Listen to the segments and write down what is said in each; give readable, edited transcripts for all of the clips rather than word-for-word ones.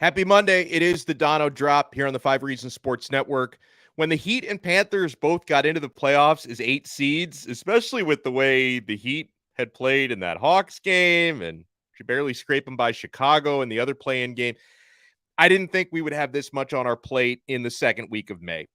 Happy Monday. It is the Donno Drop here on the 5 Reasons Sports Network. When the Heat and Panthers both got into the playoffs as 8 seeds, especially with the way the Heat had played in that Hawks game and barely scraping by Chicago in the other play-in game, I didn't think we would have this much on our plate in the second week of May.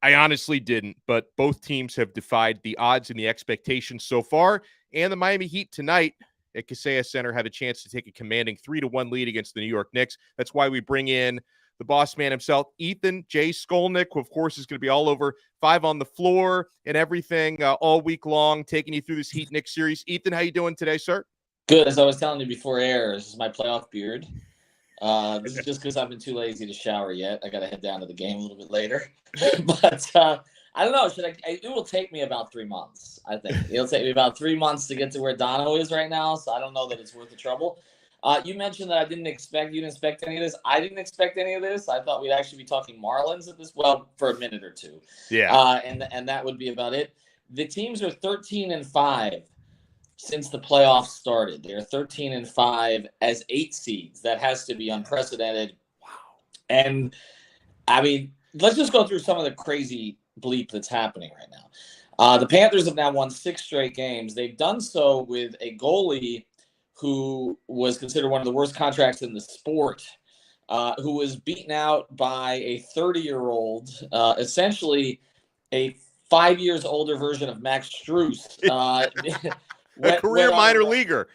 I honestly didn't, but both teams have defied the odds and the expectations so far, and the Miami Heat tonight at Kaseya Center had a chance to take a commanding 3-1 lead against the New York Knicks. That's why we bring in the boss man himself, Ethan J. Skolnick, who, of course, is going to be all over 5 on the floor and everything all week long, taking you through this Heat-Knicks series. Ethan, how you doing today, sir? Good. As I was telling you before air, this is my playoff beard. This is just because I've been too lazy to shower yet. I got to head down to the game a little bit later. But I don't know. It will take me about 3 months, I think. It'll take me about 3 months to get to where Donno is right now, so I don't know that it's worth the trouble. You mentioned that you didn't expect any of this. I didn't expect any of this. I thought we'd actually be talking Marlins at this, for a minute or two. Yeah. And that would be about it. The teams are 13-5 since the playoffs started. They're 13-5 as 8 seeds. That has to be unprecedented. Wow. And, I mean, let's just go through some of the crazy bleep that's happening right now. The Panthers have now won 6 straight games. They've done so with a goalie who was considered one of the worst contracts in the sport, who was beaten out by a 30-year-old, essentially a 5 years older version of Max Strus. A career minor leaguer.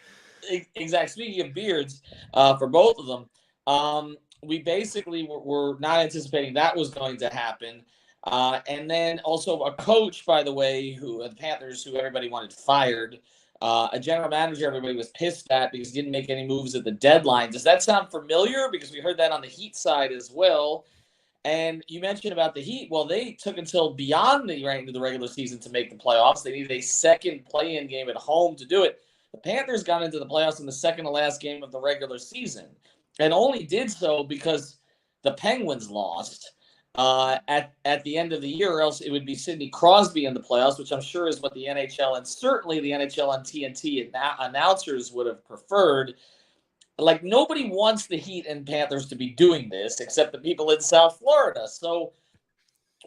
Exactly. Speaking of beards, for both of them, we basically were not anticipating that was going to happen. And then also a coach, by the way, the Panthers, who everybody wanted fired, a general manager everybody was pissed at because he didn't make any moves at the deadline. Does that sound familiar? Because we heard that on the Heat side as well. And you mentioned about the Heat. Well, they took until beyond into the regular season to make the playoffs. They needed a second play-in game at home to do it. The Panthers got into the playoffs in the second to last game of the regular season and only did so because the Penguins lost at the end of the year, or else it would be Sidney Crosby in the playoffs, which I'm sure is what the NHL and certainly the NHL and TNT announcers would have preferred. Like, nobody wants the Heat and Panthers to be doing this except the people in South Florida. So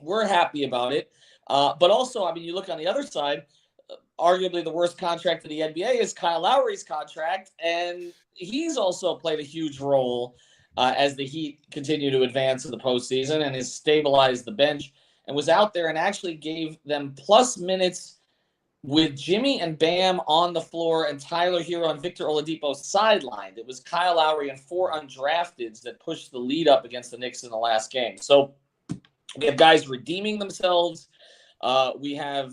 we're happy about it. But also, I mean, you look on the other side, arguably the worst contract in the NBA is Kyle Lowry's contract. And he's also played a huge role as the Heat continue to advance in the postseason and has stabilized the bench and was out there and actually gave them plus minutes with Jimmy and Bam on the floor and Tyler Hero and Victor Oladipo sidelined. It was Kyle Lowry and 4 undrafteds that pushed the lead up against the Knicks in the last game. So we have guys redeeming themselves. We have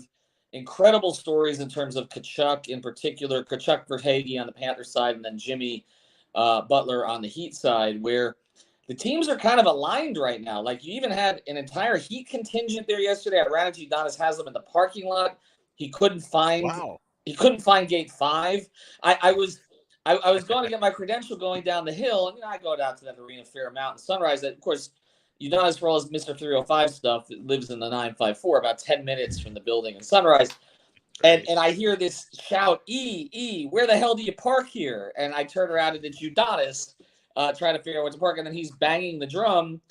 incredible stories in terms of Tkachuk in particular, Tkachuk Verhage on the Panthers side, and then Jimmy Butler on the Heat side, where the teams are kind of aligned right now. Like, you even had an entire Heat contingent there yesterday. I ran into Udonis Haslem in the parking lot. He couldn't find gate 5. I was going to get my credential going down the hill, and I go down to that arena, fair amount, and Sunrise. Of course, Udonis, for all his Mr. 305 stuff, lives in the 954, about 10 minutes from the building in Sunrise. And I hear this shout, E, where the hell do you park here? And I turn around and it's Udonis trying to figure out what to park, and then he's banging the drum.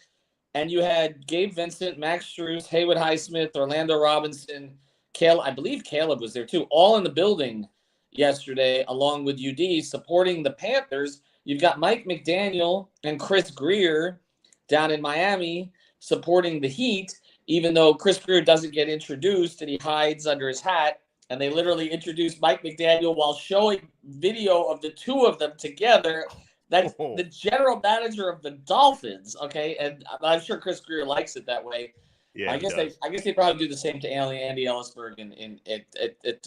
And you had Gabe Vincent, Max Strus, Haywood Highsmith, Orlando Robinson, I believe Caleb was there too, all in the building yesterday, along with UD supporting the Panthers. You've got Mike McDaniel and Chris Greer down in Miami supporting the Heat, even though Chris Greer doesn't get introduced and he hides under his hat. And they literally introduced Mike McDaniel while showing video of the two of them together. That's the general manager of the Dolphins, okay? And I'm sure Chris Greer likes it that way. Yeah, I guess they probably do the same to Andy Ellisberg at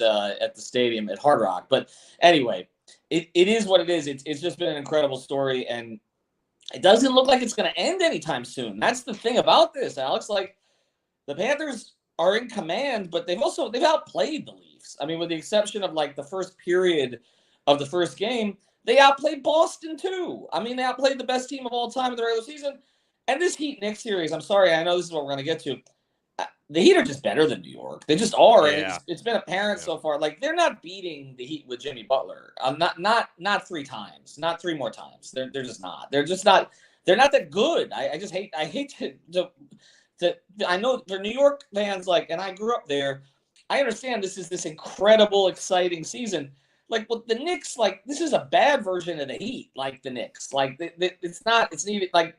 the stadium at Hard Rock. But anyway, it is what it is. It's just been an incredible story, and it doesn't look like it's going to end anytime soon. That's the thing about this, Alex. Like, the Panthers are in command, but they've outplayed the Leafs. I mean, with the exception of like the first period of the first game, they outplayed Boston too. I mean, they outplayed the best team of all time in the regular season. And this Heat-Knicks series, I'm sorry, I know this is what we're going to get to. The Heat are just better than New York. They just are. Yeah. It's been apparent so far. Like, they're not beating the Heat with Jimmy Butler. Not 3 times. Not 3 more times. They're just not. They're just not. they're not that good. I hate to I know for New York fans, like, and I grew up there. I understand this is this incredible, exciting season. Like, well, the Knicks, like, this is a bad version of the Heat. Like the Knicks, like it's not. It's needed. Like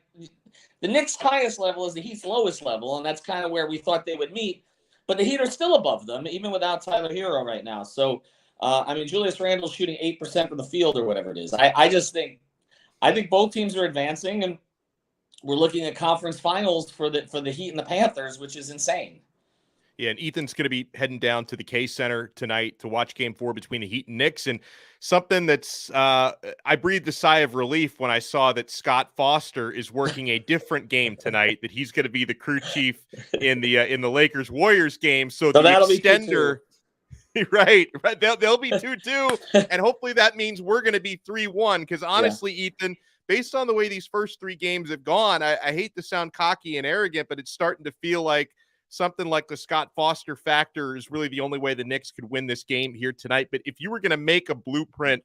the Knicks' highest level is the Heat's lowest level, and that's kind of where we thought they would meet. But the Heat are still above them, even without Tyler Hero right now. So, I mean, Julius Randle's shooting 8% from the field or whatever it is. I think both teams are advancing, and we're looking at conference finals for the Heat and the Panthers, which is insane. Yeah, and Ethan's going to be heading down to the Kaseya Center tonight to watch Game 4 between the Heat and Knicks. And something that's I breathed a sigh of relief when I saw that Scott Foster is working a different game tonight. That he's going to be the crew chief in the Lakers Warriors game. So the extender, right? They'll be 2-2, and hopefully that means we're going to be 3-1. Because honestly, Ethan, based on the way these first 3 games have gone, I hate to sound cocky and arrogant, but it's starting to feel like something like the Scott Foster factor is really the only way the Knicks could win this game here tonight. But if you were going to make a blueprint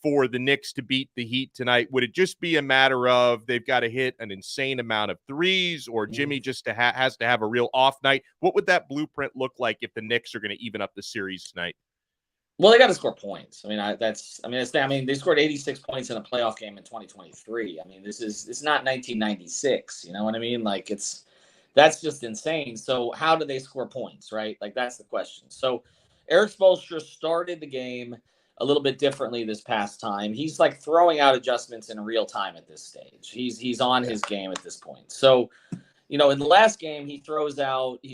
for the Knicks to beat the Heat tonight, would it just be a matter of they've got to hit an insane amount of threes, or Jimmy just has to have a real off night? What would that blueprint look like if the Knicks are going to even up the series tonight? Well, they got to score points. I mean, they scored 86 points in a playoff game in 2023. I mean, it's not 1996. You know what I mean? Like, that's just insane. So how do they score points, right? Like, that's the question. So Erik Spoelstra started the game a little bit differently this past time. He's like throwing out adjustments in real time at this stage. He's on his game at this point. So, you know, in the last game, he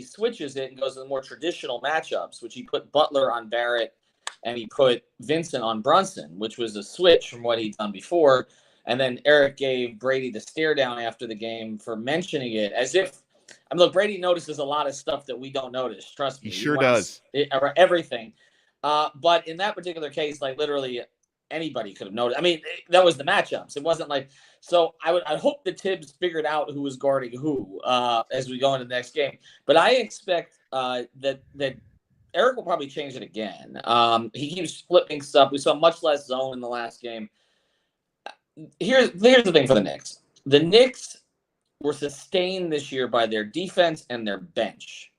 switches it and goes to the more traditional matchups, which he put Butler on Barrett and he put Vincent on Brunson, which was a switch from what he'd done before. And then Eric gave Brady the stare down after the game for mentioning it as if, I mean, look, Brady notices a lot of stuff that we don't notice. Trust me. He sure does. Everything. But in that particular case, like literally anybody could have noticed. I mean, that was the matchups. It wasn't like, so I hope the Tibbs figured out who was guarding who as we go into the next game. But I expect that Eric will probably change it again. He keeps flipping stuff. We saw much less zone in the last game. Here's the thing for the Knicks. The Knicks were sustained this year by their defense and their bench,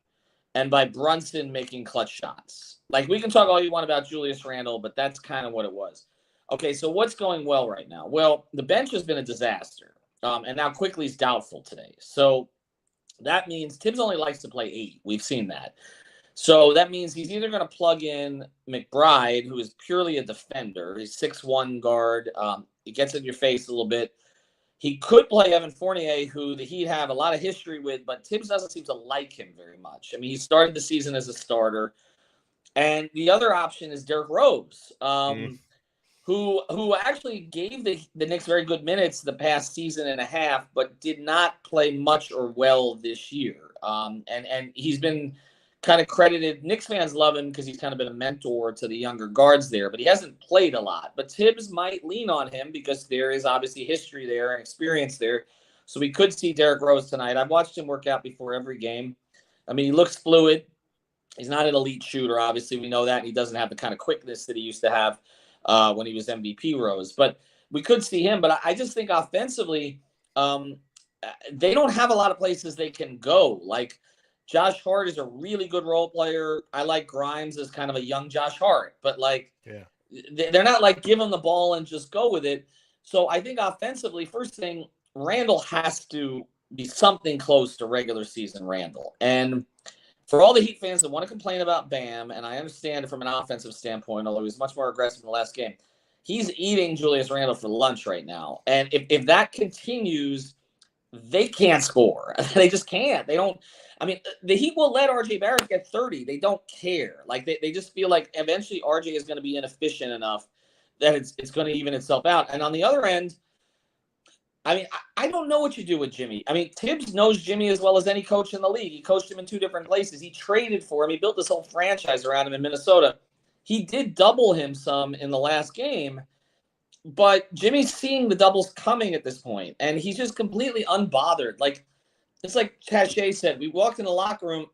and by Brunson making clutch shots. Like, we can talk all you want about Julius Randle, but that's kind of what it was. Okay, so what's going well right now? Well, the bench has been a disaster, and now Quickly's doubtful today. So that means Tibbs only likes to play 8. We've seen that. So that means he's either going to plug in McBride, who is purely a defender. He's 6'1" guard. He gets in your face a little bit. He could play Evan Fournier, who the Heat have a lot of history with, but Tibbs doesn't seem to like him very much. I mean, he started the season as a starter. And the other option is Derrick Rose, who actually gave the Knicks very good minutes the past season and a half, but did not play much or well this year. And he's been kind of credited. Knicks fans love him because he's kind of been a mentor to the younger guards there, but he hasn't played a lot. But Tibbs might lean on him because there is obviously history there and experience there. So we could see Derrick Rose tonight. I've watched him work out before every game. I mean, he looks fluid. He's not an elite shooter, obviously. We know that. And he doesn't have the kind of quickness that he used to have when he was MVP Rose. But we could see him. But I just think offensively, they don't have a lot of places they can go. Like, Josh Hart is a really good role player. I like Grimes as kind of a young Josh Hart. But, like, they're not like give him the ball and just go with it. So I think offensively, first thing, Randle has to be something close to regular season Randle. And for all the Heat fans that want to complain about Bam, and I understand it from an offensive standpoint, although he was much more aggressive in the last game, he's eating Julius Randle for lunch right now. And if that continues, they can't score. They just can't. They don't. I mean, the Heat will let RJ Barrett get 30. They don't care. Like, they just feel like eventually RJ is going to be inefficient enough that it's going to even itself out. And on the other end, I mean, I don't know what you do with Jimmy. I mean, Tibbs knows Jimmy as well as any coach in the league. He coached him in 2 different places. He traded for him. He built this whole franchise around him in Minnesota. He did double him some in the last game, but Jimmy's seeing the doubles coming at this point, and he's just completely unbothered. Like, it's like Kaseya said, we walked in the locker room.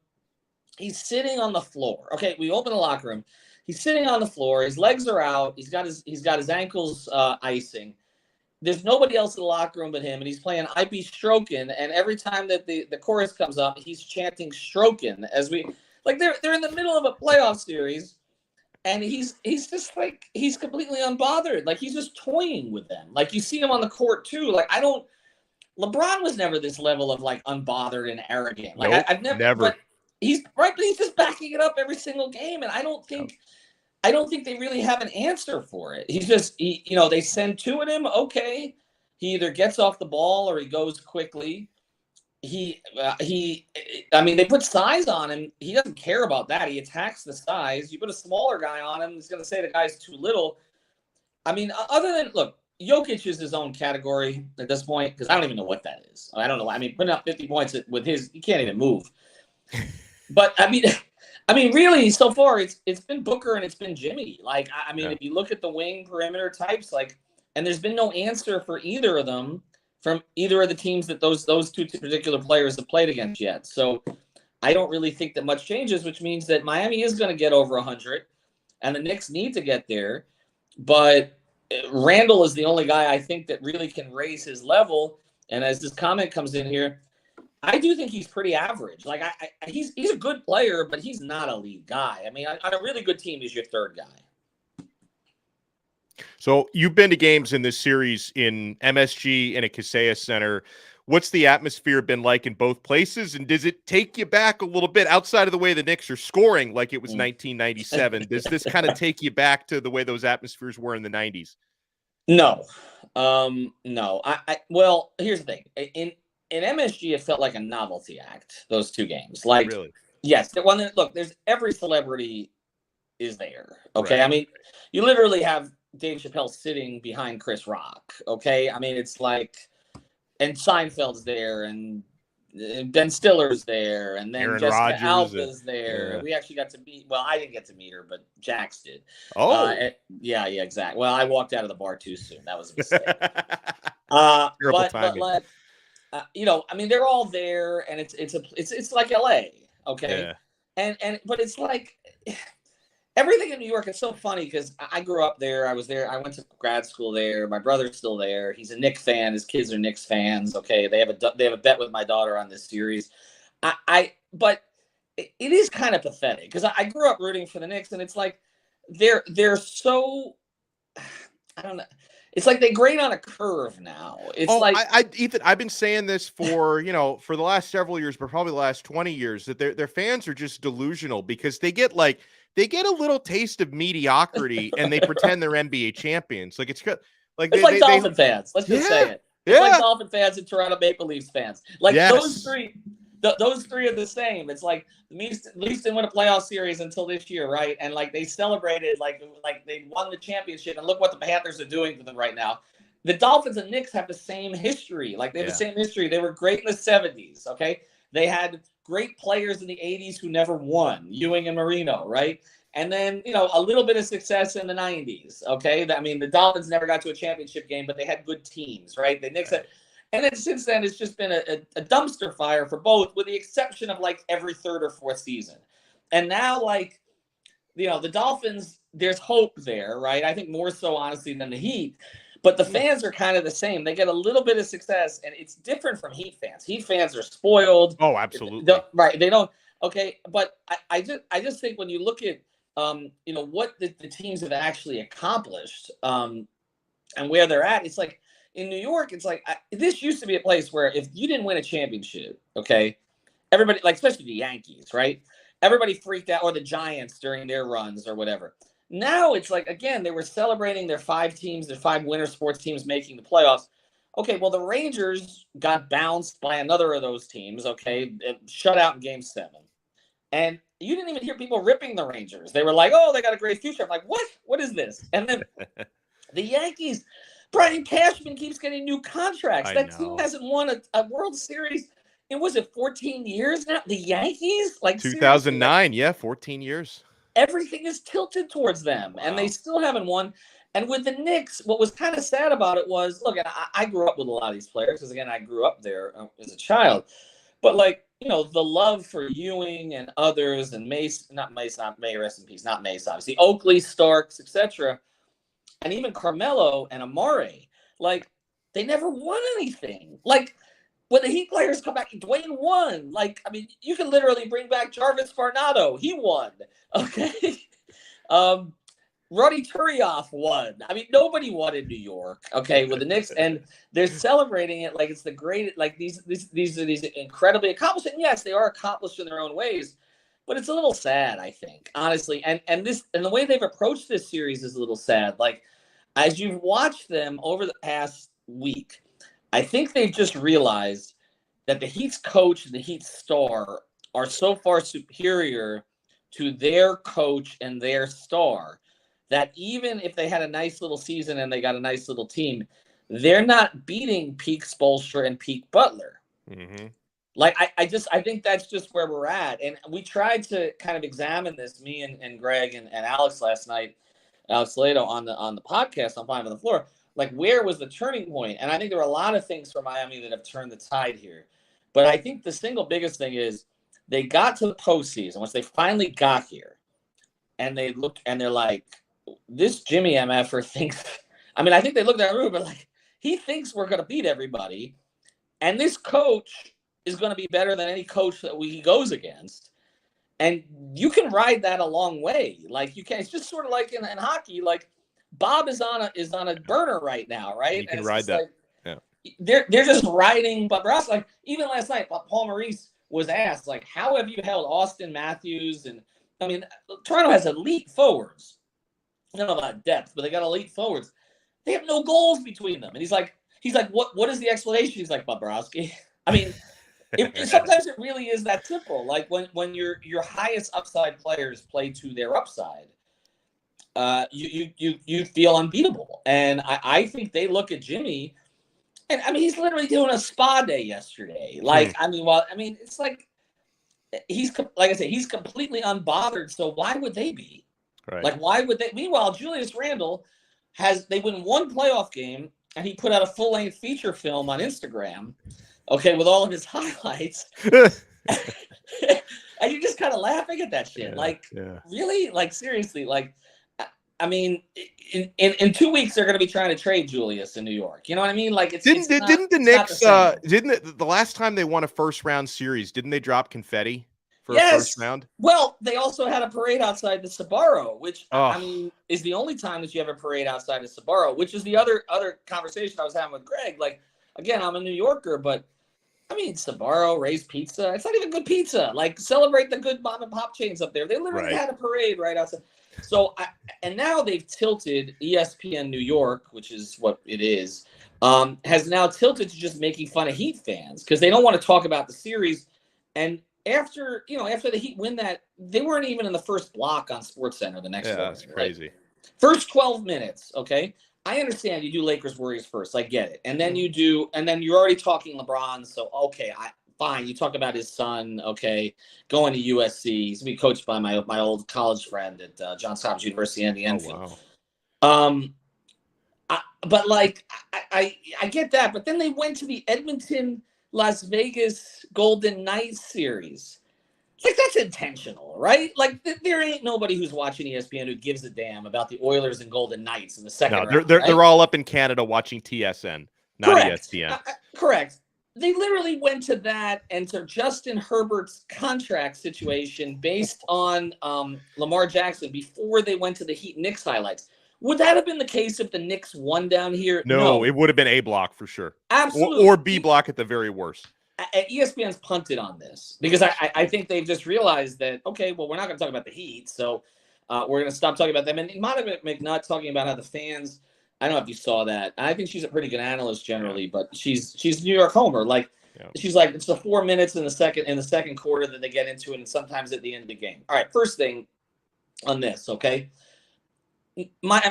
He's sitting on the floor. Okay, we open the locker room. He's sitting on the floor. His legs are out. He's got his ankles icing. there's nobody else in the locker room but him, and he's playing I Be Strokin', and every time that the chorus comes up, he's chanting Strokin' as we like they're in the middle of a playoff series, and he's just like he's completely unbothered. Like he's just toying with them. Like you see him on the court too. Like LeBron was never this level of like unbothered and arrogant. Like Nope, I've never. never. But he's right, but he's just backing it up every single game, and I don't think they really have an answer for it. He's just, they send two at him. Okay, he either gets off the ball or he goes quickly. They put size on him. He doesn't care about that. He attacks the size. You put a smaller guy on him, he's going to say the guy's too little. I mean, other than, look, Jokic is his own category at this point because I don't even know what that is. I don't know. I mean, putting up 50 points with he can't even move. But, I mean, really, so far it's been Booker and it's been Jimmy. Like, if you look at the wing perimeter types, like, and there's been no answer for either of them from either of the teams that those two particular players have played against yet. So I don't really think that much changes, which means that Miami is going to get over 100, and the Knicks need to get there. But Randall is the only guy I think that really can raise his level. And as this comment comes in here, I do think he's pretty average. Like he's a good player, but he's not a lead guy. I mean, on a really good team, he's your third guy. So you've been to games in this series in MSG and at Kaseya Center. What's the atmosphere been like in both places? And does it take you back a little bit outside of the way the Knicks are scoring like it was 1997? Does this kind of take you back to the way those atmospheres were in the 90s? No. No. Well, here's the thing. In MSG, it felt like a novelty act, those two games. Like, really? Yes. Look, there's every celebrity is there. Okay. Right. I mean, you literally have Dave Chappelle sitting behind Chris Rock. Okay. I mean, it's like, and Seinfeld's there, and Ben Stiller's there, and then Aaron Jessica Rodgers Alba's there. Yeah. We actually got to meet. Well, I didn't get to meet her, but Jax did. Oh, yeah, exactly. Well, I walked out of the bar too soon. That was a mistake. terrible timing. But like, they're all there, and it's like LA, okay? Yeah. But it's like everything in New York is so funny because I grew up there. I was there. I went to grad school there. My brother's still there. He's a Knicks fan. His kids are Knicks fans. Okay, they have a bet with my daughter on this series. But it is kind of pathetic because I grew up rooting for the Knicks, and it's like they're so I don't know. It's like they grade on a curve now. It's Ethan, I've been saying this for for the last several years, but probably the last 20 years, that their fans are just delusional because they get a little taste of mediocrity and they pretend they're NBA champions. Like it's like Dolphin fans. Let's just say it. It's like Dolphin fans and Toronto Maple Leafs fans. Like those three are the same. It's like the Leafs didn't win a playoff series until this year, right? And like they celebrated like they won the championship, and look what the Panthers are doing to them right now. The Dolphins and Knicks have the same history. Like they have the same history. They were great in the 70s, okay? They had great players in the 80s who never won, Ewing and Marino, right? And then, a little bit of success in the 90s, okay? The Dolphins never got to a championship game, but they had good teams, right? The Knicks had... And then since then, it's just been a dumpster fire for both, with the exception of like every third or fourth season. And now, the Dolphins, there's hope there, right? I think more so, honestly, than the Heat. But the fans are kind of the same. They get a little bit of success, and it's different from Heat fans. Heat fans are spoiled. Oh, absolutely. Right. They don't. Okay. But I just think when you look at, what the teams have actually accomplished and where they're at, it's like, in New York, it's like this used to be a place where if you didn't win a championship, okay, everybody, like especially the Yankees, right? Everybody freaked out, or the Giants during their runs or whatever. Now it's like, again, they were celebrating their 5 winter sports teams making the playoffs. Okay, well, the Rangers got bounced by another of those teams, okay, shut out in Game 7. And you didn't even hear people ripping the Rangers. They were like, oh, they got a great future. I'm like, what? What is this? And then the Yankees... Brian Cashman keeps getting new contracts. That team hasn't won a World Series in, was it 14 years now? The Yankees? Like 2009, 14 years. Everything is tilted towards them, and they still haven't won. And with the Knicks, what was kind of sad about it was, look, and I grew up with a lot of these players because, again, I grew up there as a child. But, the love for Ewing and others, and May, rest in peace, not Mace, obviously, Oakley, Starks, etc., and even Carmelo and Amare, like they never won anything. Like, when the Heat players come back, Dwayne won. Like, I mean, you can literally bring back Jarvis Varnado. He won. Okay. Roddy Turioff won. I mean, nobody won in New York, okay, with the Knicks, and they're celebrating it like it's the great. Like these are these incredibly accomplished. And yes, they are accomplished in their own ways, but it's a little sad, I think, honestly. And the way they've approached this series is a little sad. Like, as you've watched them over the past week, I think they've just realized that the Heat's coach and the Heat's star are so far superior to their coach and their star that even if they had a nice little season and they got a nice little team, they're not beating peak Spoelstra and peak Butler. Mm-hmm. Like, I think that's just where we're at. And we tried to kind of examine this, me and Greg and Alex last night, Alex Lato on the podcast on Five on the Floor. Like, where was the turning point? And I think there were a lot of things for Miami that have turned the tide here. But I think the single biggest thing is they got to the postseason, once they finally got here, and they looked and they're like, this Jimmy MFer thinks, I mean, I think they looked at Ruben like, he thinks we're going to beat everybody. And this coach is going to be better than any coach that he goes against. And you can ride that a long way. Like, you can, it's just sort of like in hockey, like Bob is on a burner right now, right? You can ride that. Like, yeah. They're just riding Bobrovsky. Like, even last night, Paul Maurice was asked, like, how have you held Austin Matthews? And I mean, Toronto has elite forwards. I don't know about depth, but they got elite forwards. They have no goals between them. And he's like, what is the explanation? He's like, Bobrovsky. I mean, sometimes it really is that simple. Like, when your highest upside players play to their upside, you feel unbeatable. And I think they look at Jimmy, and I mean, he's literally doing a spa day yesterday. Like, I mean, it's like he's, like I say, he's completely unbothered. So why would they be? Right. Like, why would they? Meanwhile, Julius Randle they win one playoff game, and he put out a full-length feature film on Instagram, okay, with all of his highlights. And you're just kind of laughing at that shit. Really? Like, seriously? Like, I mean, in 2 weeks they're going to be trying to trade Julius in New York. You know what I mean? Like, didn't the Knicks the last time they won a first round series, didn't they drop confetti for a first round? Well, they also had a parade outside the Sbarro, which I mean is the only time that you have a parade outside the Sbarro, which is the other conversation I was having with Greg. Like, again, I'm a New Yorker, but I mean, Sbarro, Ray's Pizza, it's not even good pizza. Like, celebrate the good mom and pop chains up there. They literally had a parade right outside. So, and now they've tilted ESPN New York, which is what it is, has now tilted to just making fun of Heat fans because they don't want to talk about the series. And after the Heat win that, they weren't even in the first block on SportsCenter the next morning. That's crazy. Right? First 12 minutes, okay? I understand you do Lakers Warriors first. I get it. And then you're already talking LeBron. So, okay, fine. You talk about his son, okay, going to USC. He's going to be coached by my old college friend at Johns Hopkins University in the Enfield. Wow. But, like, I get that. But then they went to the Edmonton, Las Vegas Golden Knights series. Like, that's intentional, right? Like, there ain't nobody who's watching ESPN who gives a damn about the Oilers and Golden Knights in the second round. They're all up in Canada watching TSN, not ESPN. Correct. They literally went to that and to Justin Herbert's contract situation based on Lamar Jackson before they went to the Heat-Knicks highlights. Would that have been the case if the Knicks won down here? No, it would have been A block for sure. Absolutely. Or B block at the very worst. ESPN's punted on this because I think they've just realized that, okay, well, we're not going to talk about the Heat, so we're going to stop talking about them. And Monica McNutt talking about how the fans, I don't know if you saw that. I think she's a pretty good analyst generally, but she's New York Homer. Like, she's like, it's the 4 minutes in the second quarter that they get into it, and sometimes at the end of the game. All right, first thing on this, okay?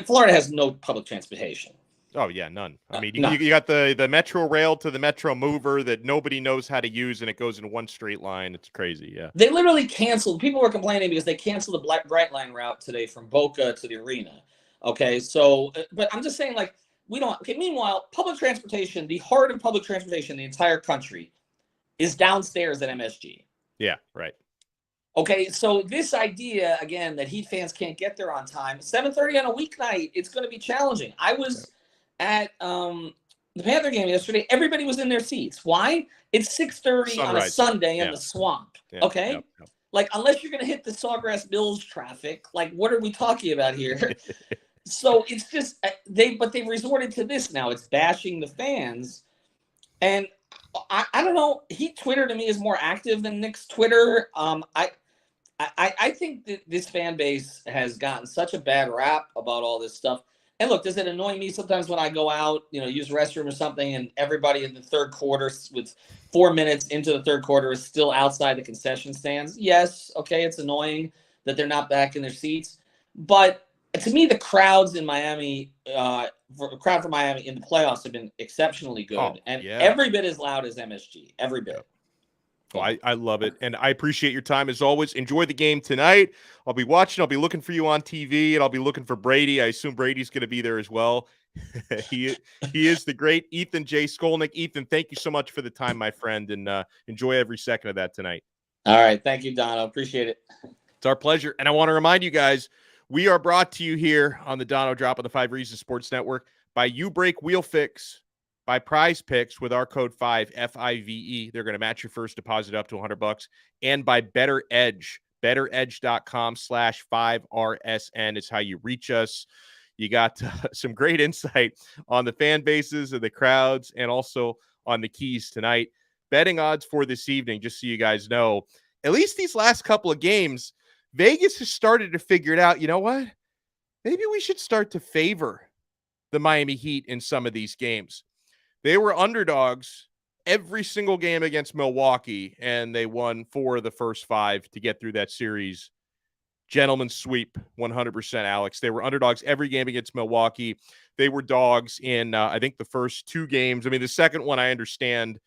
Florida has no public transportation. Oh, yeah, none. I mean, you got the Metro Rail to the Metro Mover that nobody knows how to use, and it goes in one straight line. It's crazy, yeah. They literally canceled. People were complaining because they canceled the Bright Line route today from Boca to the arena. Okay, so, but I'm just saying, like, meanwhile, public transportation, the heart of public transportation in the entire country is downstairs at MSG. Yeah, right. Okay, so this idea, again, that Heat fans can't get there on time, 7:30 on a weeknight, it's going to be challenging. I was at the Panther game yesterday, everybody was in their seats. Why? It's 6:30 on a Sunday in the swamp. Yeah. Okay? Yep. Like, unless you're going to hit the Sawgrass Mills traffic, like, what are we talking about here? So it's just, they've resorted to this now. It's bashing the fans. And I don't know. Twitter to me is more active than Knicks Twitter. I think that this fan base has gotten such a bad rap about all this stuff. And look, does it annoy me sometimes when I go out, use the restroom or something, and everybody in the third quarter with 4 minutes into the third quarter is still outside the concession stands? Yes. Okay. It's annoying that they're not back in their seats. But to me, the crowds in Miami, crowd for Miami in the playoffs have been exceptionally good. Every bit as loud as MSG. Every bit. Well, I love it, and I appreciate your time as always. Enjoy the game tonight. I'll be watching. I'll be looking for you on TV, and I'll be looking for Brady. I assume Brady's going to be there as well. he is the great Ethan J. Skolnick. Ethan, thank you so much for the time, my friend, and enjoy every second of that tonight. All right. Thank you, Donno. Appreciate it. It's our pleasure, and I want to remind you guys, we are brought to you here on the Donno Drop on the 5 Reasons Sports Network by You Break Wheel Fix, by Prize Picks with our code 5 FIVE. They're going to match your first deposit up to $100, and by Better Edge, betteredge.com/5RSN is how you reach us. You got some great insight on the fan bases and the crowds, and also on the keys tonight. Betting odds for this evening, just so you guys know, at least these last couple of games, Vegas has started to figure it out. You know what? Maybe we should start to favor the Miami Heat in some of these games. They were underdogs every single game against Milwaukee, and they won 4 of the first 5 to get through that series. Gentleman's sweep, 100%, Alex. They were underdogs every game against Milwaukee. They were dogs in, I think, the first 2 games. I mean, the second one I understand,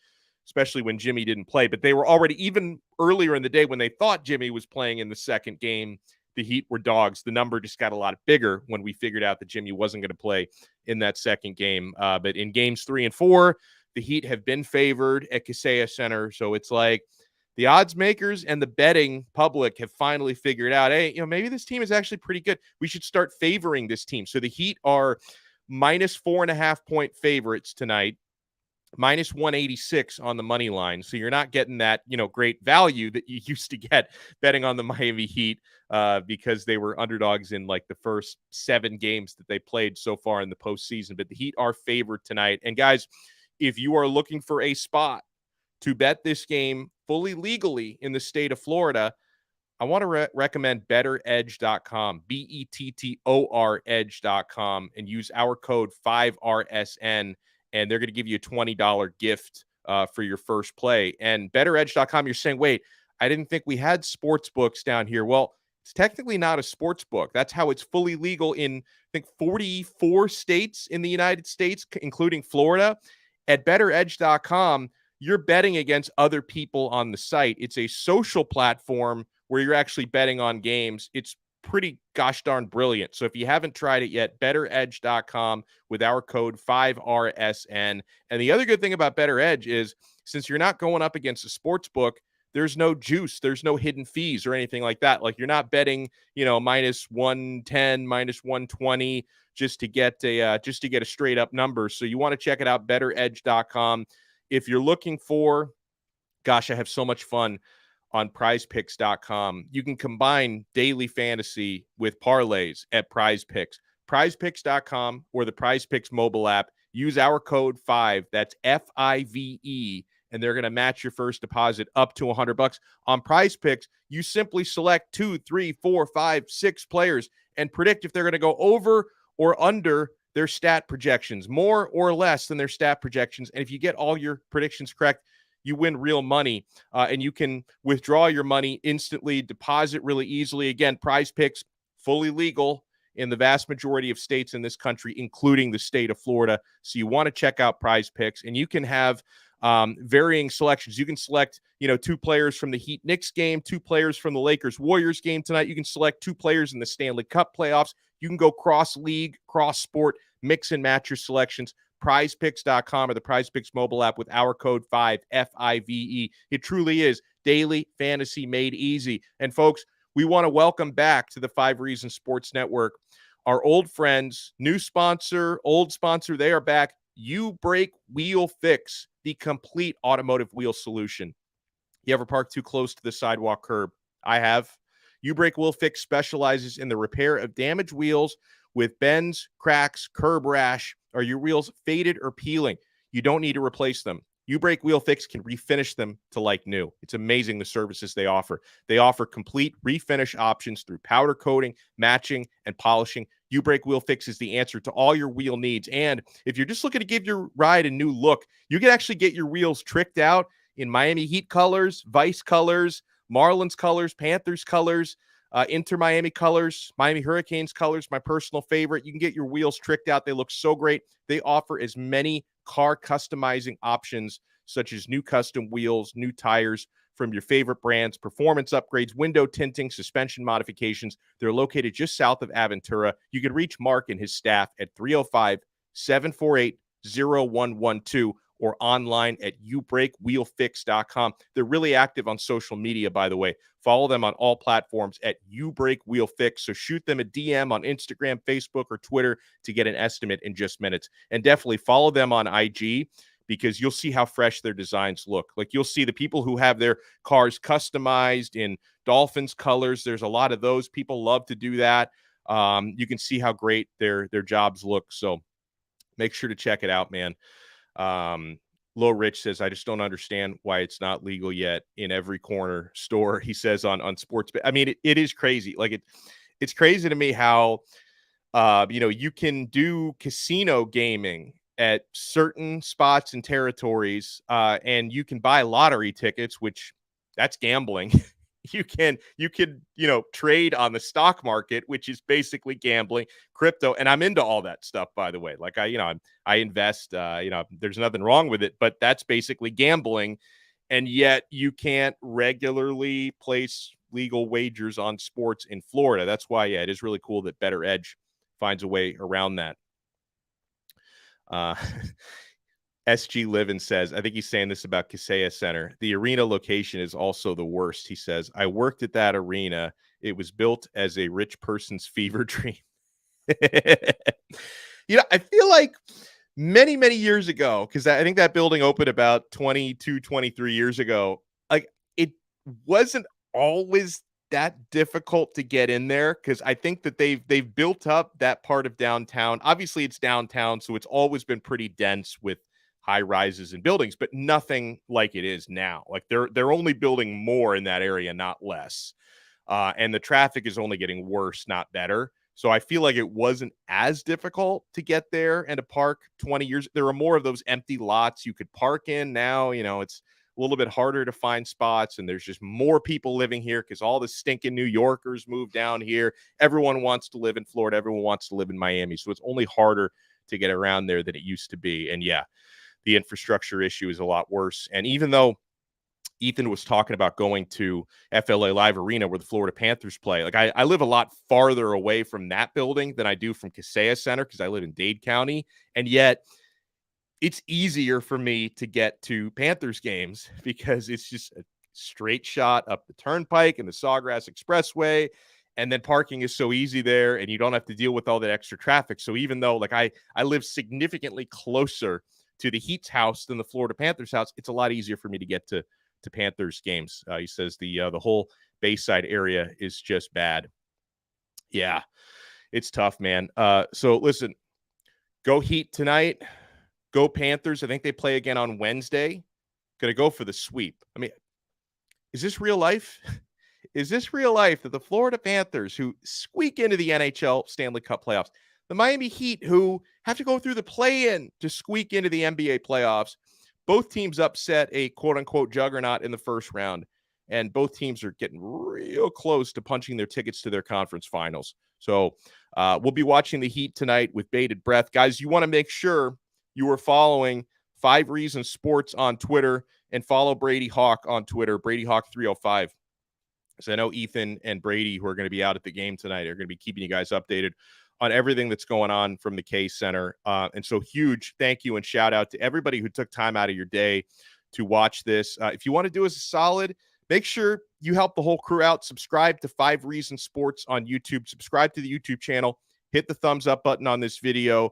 especially when Jimmy didn't play, but they were already, even earlier in the day when they thought Jimmy was playing in the second game, the Heat were dogs. The number just got a lot bigger when we figured out that Jimmy wasn't going to play in that second game. But in games 3 and 4, the Heat have been favored at Kaseya Center. So it's like the odds makers and the betting public have finally figured out, hey, maybe this team is actually pretty good. We should start favoring this team. So the Heat are minus 4.5 point favorites tonight, minus 186 on the money line. So you're not getting that, great value that you used to get betting on the Miami Heat because they were underdogs in like the first 7 games that they played so far in the postseason. But the Heat are favored tonight. And guys, if you are looking for a spot to bet this game fully legally in the state of Florida, I want to recommend betteredge.com, BETTOR edge.com, and use our code 5RSN. And they're going to give you a $20 gift for your first play. And betteredge.com, you're saying, wait, I didn't think we had sports books down here. Well, it's technically not a sports book. That's how it's fully legal in, I think, 44 states in the United States, including Florida. At betteredge.com, you're betting against other people on the site. It's a social platform where you're actually betting on games. It's pretty gosh darn brilliant. So if you haven't tried it yet, betteredge.com with our code 5RSN. And the other good thing about Better Edge is, since you're not going up against a sports book, there's no juice, there's no hidden fees or anything like that. Like, you're not betting, minus 110, minus 120 just to get a straight up number. So you want to check it out, betteredge.com. If you're looking for, gosh, I have so much fun on prizepicks.com. You can combine daily fantasy with parlays at Prize Picks. Prizepicks.com or the Prize Picks mobile app. Use our code 5, that's FIVE, and they're going to match your first deposit up to $100. On Prize Picks, you simply select 2, 3, 4, 5, 6 players and predict if they're going to go over or under their stat projections, more or less than their stat projections. And if you get all your predictions correct, you win real money, and you can withdraw your money instantly, deposit really easily. Again, Prize Picks, fully legal in the vast majority of states in this country, including the state of Florida. So you want to check out Prize Picks, and you can have varying selections. You can select, 2 players from the Heat-Knicks game, 2 players from the Lakers-Warriors game tonight. You can select 2 players in the Stanley Cup playoffs. You can go cross-league, cross-sport, mix and match your selections. prizepicks.com or the Prize Picks mobile app with our code 5, FIVE. It truly is daily fantasy made easy. And folks, we want to welcome back to the 5 Reasons Sports Network our old friends, new sponsor, old sponsor. They are back. You Break Wheel Fix, the complete automotive wheel solution. You ever park too close to the sidewalk curb? I have. You Break Wheel Fix specializes in the repair of damaged wheels with bends, cracks, curb rash. Are your wheels faded or peeling? You don't need to replace them. You Break Wheel Fix can refinish them to like new. It's amazing the services they offer. They offer complete refinish options through powder coating, matching, and polishing. You Break Wheel Fix is the answer to all your wheel needs. And if you're just looking to give your ride a new look, you can actually get your wheels tricked out in Miami Heat colors, Vice colors, Marlins colors, Panthers colors, Inter Miami colors, Miami Hurricanes colors, my personal favorite. You can get your wheels tricked out. They look so great. They offer as many car customizing options, such as new custom wheels, new tires from your favorite brands, performance upgrades, window tinting, suspension modifications. They're located just south of Aventura. You can reach Mark and his staff at 305-748-0112 or online at youbreakwheelfix.com. They're really active on social media, by the way. Follow them on all platforms at youbreakwheelfix. So shoot them a DM on Instagram, Facebook, or Twitter to get an estimate in just minutes. And definitely follow them on IG because you'll see how fresh their designs look. Like you'll see the people who have their cars customized in Dolphins colors. There's a lot of those. People love to do that. You can see how great their jobs look. So make sure to check it out, man. Low Rich says, I just don't understand why it's not legal yet in every corner store. He says on sports. I mean, it is crazy. Like it's crazy to me how, you can do casino gaming at certain spots and territories, and you can buy lottery tickets, which that's gambling. You can trade on the stock market, which is basically gambling, crypto. And I'm into all that stuff, by the way. Like I invest, there's nothing wrong with it, but that's basically gambling. And yet you can't regularly place legal wagers on sports in Florida. That's why, it is really cool that Better Edge finds a way around that. SG Livin says, I think he's saying this about Kaseya Center. The arena location is also the worst. He says, I worked at that arena. It was built as a rich person's fever dream. I feel like many, many years ago, because I think that building opened about 22, 23 years ago. Like it wasn't always that difficult to get in there because I think that they've built up that part of downtown. Obviously, it's downtown, so it's always been pretty dense with high rises and buildings, but nothing like it is now. Like they're only building more in that area, not less. And the traffic is only getting worse, not better. So I feel like it wasn't as difficult to get there and to park 20 years. There are more of those empty lots you could park in now. It's a little bit harder to find spots, and there's just more people living here because all the stinking New Yorkers moved down here. Everyone wants to live in Florida. Everyone wants to live in Miami. So it's only harder to get around there than it used to be. And the infrastructure issue is a lot worse. And even though Ethan was talking about going to FLA Live Arena where the Florida Panthers play, like I live a lot farther away from that building than I do from Kaseya Center because I live in Dade County. And yet it's easier for me to get to Panthers games because it's just a straight shot up the turnpike and the Sawgrass Expressway. And then parking is so easy there and you don't have to deal with all that extra traffic. So even though like I live significantly closer to the Heat's house than the Florida Panthers house, it's a lot easier for me to get to Panthers games. He says the whole Bayside area is just bad. Yeah, it's tough, man. So listen, go Heat tonight. Go Panthers. I think they play again on Wednesday. Gonna go for the sweep. I mean, is this real life? Is this real life that the Florida Panthers, who squeak into the NHL Stanley Cup playoffs, the Miami Heat, who have to go through the play-in to squeak into the NBA playoffs, both teams upset a quote-unquote juggernaut in the first round, and both teams are getting real close to punching their tickets to their conference finals. So we'll be watching the Heat tonight with bated breath. Guys, you want to make sure you are following 5 Reasons Sports on Twitter and follow Brady Hawk on Twitter, Brady Hawk 305. So I know Ethan and Brady, who are going to be out at the game tonight, are going to be keeping you guys updated on everything that's going on from the Kaseya Center. And so huge thank you and shout out to everybody who took time out of your day to watch this. If you want to do us a solid, make sure you help the whole crew out. Subscribe to 5 Reasons Sports on YouTube. Subscribe to the YouTube channel. hit the thumbs up button on this video,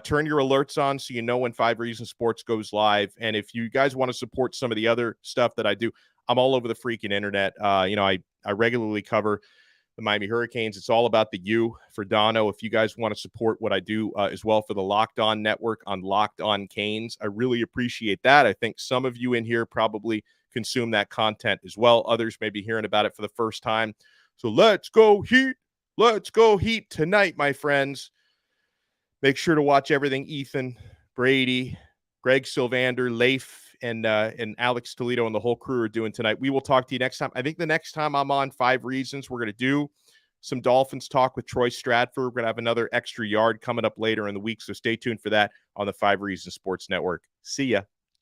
turn your alerts on so you know when 5 Reasons Sports goes live. And if you guys want to support some of the other stuff that I do, I'm all over the freaking internet. I regularly cover the Miami Hurricanes. It's all about the U for Donno. If you guys want to support what I do as well for the Locked On Network on Locked On Canes, I really appreciate that. I think some of you in here probably consume that content as well. Others may be hearing about it for the first time. So let's go Heat. Let's go Heat tonight, my friends. Make sure to watch everything Ethan, Brady, Greg Sylvander, Leif, and Alex Toledo and the whole crew are doing tonight. We will talk to you next time. I think the next time I'm on 5 Reasons, we're going to do some Dolphins talk with Troy Stratford. We're going to have another extra yard coming up later in the week, so stay tuned for that on the 5 Reasons Sports Network. See ya.